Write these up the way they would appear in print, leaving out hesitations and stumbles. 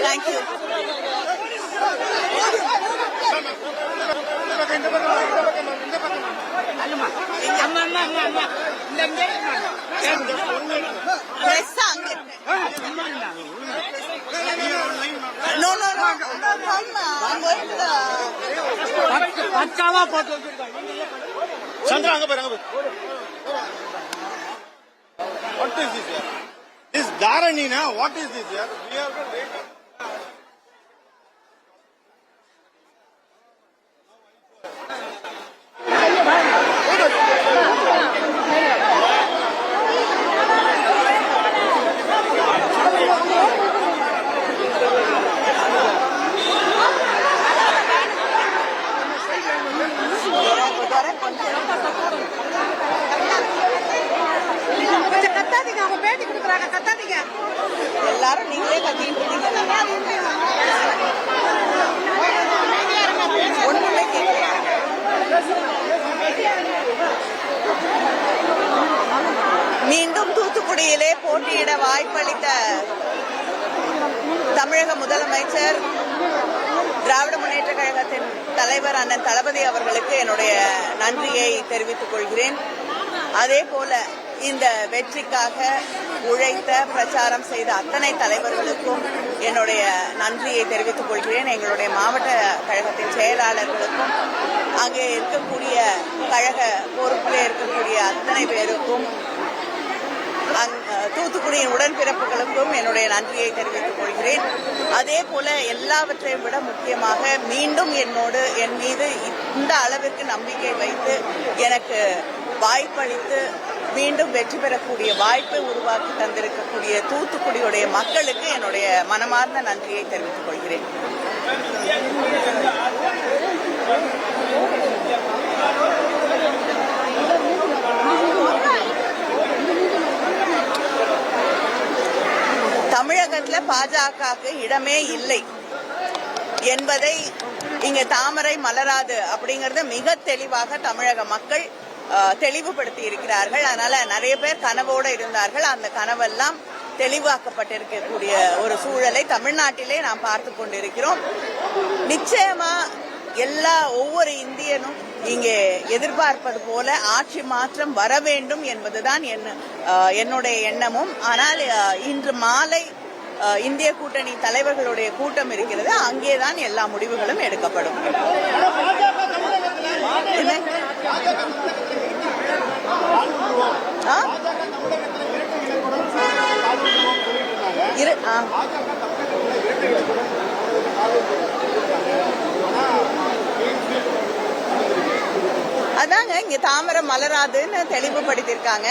Thank you. No. I'm going to Chandra, what is this here? This Dharani, na? What is this here? We have to wait. எல்லாரும் நீங்களே கத்திட்டு ஒண்ணுமே கேட்கல. மீண்டும் தூத்துக்குடியிலே போட்டியிட வாய்ப்பளித்த தமிழக முதலமைச்சர் திராவிட முன்னேற்ற கழகத்தின் தலைவர் அண்ணன் தளபதி அவர்களுக்கு என்னுடைய நன்றியை தெரிவித்துக் கொள்கிறேன். அதே போல இந்த வெற்றிக்காக உழைத்த பிரச்சாரம் செய்த அத்தனை தலைவர்களுக்கும் என்னுடைய நன்றியை தெரிவித்துக் கொள்கிறேன். எங்களுடைய மாவட்ட கழகத்தின் செயலாளர்களுக்கும் அங்கே இருக்கக்கூடிய கழக பொறுப்பில் இருக்கக்கூடிய அத்தனை பேருக்கும் தூத்துக்குடியின் உடன்பிறப்புகளுக்கும் என்னுடைய நன்றியை தெரிவித்துக் கொள்கிறேன். அதே போல எல்லாவற்றையும் விட முக்கியமாக மீண்டும் என் மீது இந்த அளவிற்கு நம்பிக்கை வைத்து எனக்கு வாய்ப்பளித்து மீண்டும் வெற்றி பெறக்கூடிய வாய்ப்பை உருவாக்கி தந்திருக்கக்கூடிய தூத்துக்குடியுடைய மக்களுக்கு என்னுடைய மனமார்ந்த நன்றியை தெரிவித்துக் கொள்கிறேன். தமிழகத்தில் பாஜகவுக்கு இடமே இல்லை என்பதை இங்க தாமரை மலராது அப்படிங்கறது மிக தெளிவாக தமிழக மக்கள் தெளிவுபடுத்தி இருக்கிறார்கள். அதனால நிறைய பேர் கனவோடு இருந்தார்கள். அந்த கனவெல்லாம் தெளிவாக்கப்பட்டிருக்கக்கூடிய ஒரு சூழலை தமிழ்நாட்டிலே நாம் பார்த்து கொண்டிருக்கிறோம். நிச்சயமா ஒவ்வொரு இந்தியனும் இங்கே எதிர்பார்ப்பது போல ஆட்சி மாற்றம் வர வேண்டும் என்பதுதான் என்னுடைய எண்ணமும். ஆனால் இன்று மாலை இந்திய கூட்டணி தலைவர்களுடைய கூட்டம் இருக்கிறது. அங்கேதான் எல்லா முடிவுகளும் எடுக்கப்படும். அதாங்க இங்க தாமரை மலராதுன்னு தெளிவுபடுத்திருக்காங்க.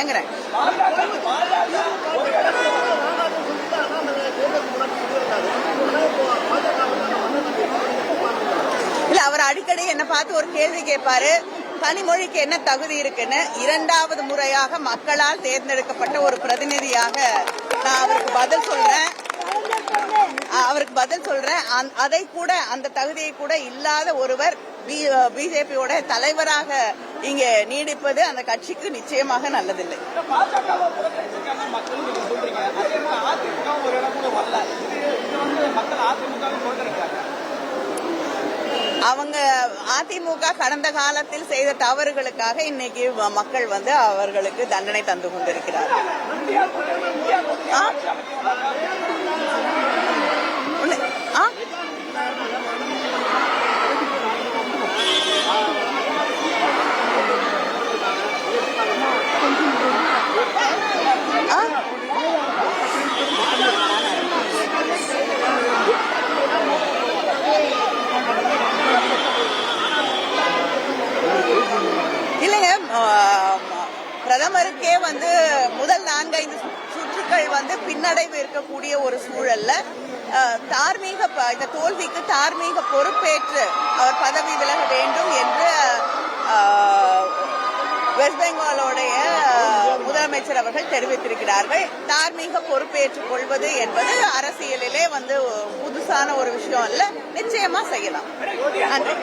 இல்ல அவர் அடிக்கடி என்ன பார்த்து ஒரு கேள்வி கேட்பாரு, கனிமொழிக்கு என்ன தகுதி இருக்குன்னு. 2வது முறையாக மக்களால் தேர்ந்தெடுக்கப்பட்ட ஒரு பிரதிநிதியாக நான் அவருக்கு பதில் சொல்றேன். அதை கூட அந்த தகுதியை கூட இல்லாத ஒருவர் பிஜேபியோட தலைவராக இங்க நீடிப்பது அந்த கட்சிக்கு நிச்சயமாக நல்லதில்லை. அவங்க அதிமுக கடந்த காலத்தில் செய்த தவறுகளுக்காக இன்னைக்கு மக்கள் அவர்களுக்கு தண்டனை தந்து கொண்டிருக்கிறார். பிரதமருக்கே முதல் 4-5 சுற்றுக்கள் பின்னடைவு இருக்கக்கூடிய ஒரு சூழல்ல இந்த தோல்விக்கு தார்மீக பொறுப்பேற்று அவர் பதவி விலக வேண்டும் என்று வெஸ்ட் பெங்காலோடைய முதலமைச்சர் அவர்கள் தெரிவித்திருக்கிறார்கள். தார்மீக பொறுப்பேற்றுக் கொள்வது என்பது அரசியலிலே புதுசான ஒரு விஷயம் அல்ல. நிச்சயமா செய்யலாம். நன்றி.